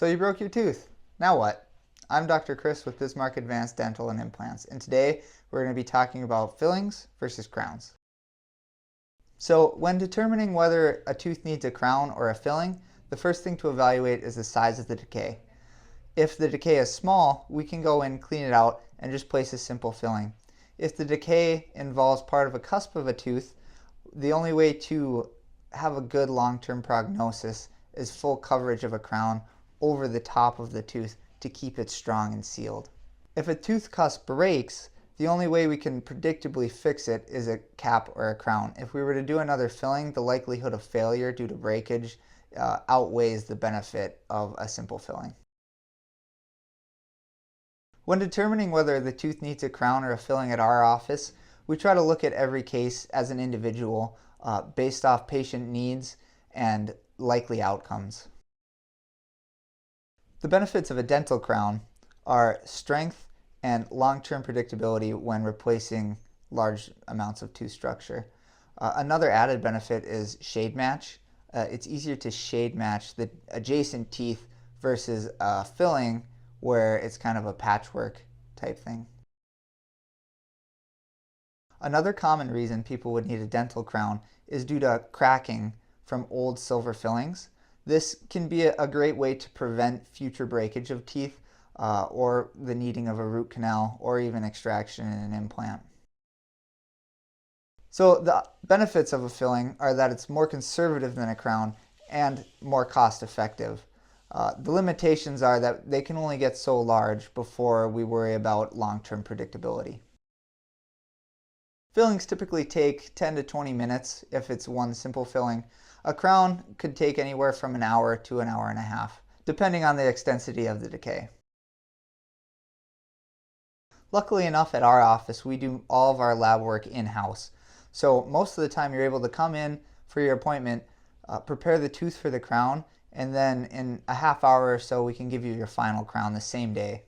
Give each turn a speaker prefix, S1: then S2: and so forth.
S1: So you broke your tooth. Now what? I'm Dr. Chris with Bismarck Advanced Dental and Implants, and today we're going to be talking about fillings versus crowns. So when determining whether a tooth needs a crown or a filling, the first thing to evaluate is the size of the decay. If the decay is small, we can go in, clean it out, and just place a simple filling. If the decay involves part of a cusp of a tooth, the only way to have a good long-term prognosis is full coverage of a crown over the top of the tooth to keep it strong and sealed. If a tooth cusp breaks, the only way we can predictably fix it is a cap or a crown. If we were to do another filling, the likelihood of failure due to breakage outweighs the benefit of a simple filling. When determining whether the tooth needs a crown or a filling at our office, we try to look at every case as an individual based off patient needs and likely outcomes. The benefits of a dental crown are strength and long-term predictability when replacing large amounts of tooth structure. Another added benefit is shade match. It's easier to shade match the adjacent teeth versus a filling where it's kind of a patchwork type thing. Another common reason people would need a dental crown is due to cracking from old silver fillings. This can be a great way to prevent future breakage of teeth or the needing of a root canal or even extraction in an implant. So the benefits of a filling are that it's more conservative than a crown and more cost effective. The limitations are that they can only get so large before we worry about long-term predictability. Fillings typically take 10 to 20 minutes if it's one simple filling. A crown could take anywhere from an hour to an hour and a half, depending on the extensity of the decay. Luckily enough, at our office, we do all of our lab work in-house. So most of the time you're able to come in for your appointment, prepare the tooth for the crown, and then in a half hour or so we can give you your final crown the same day.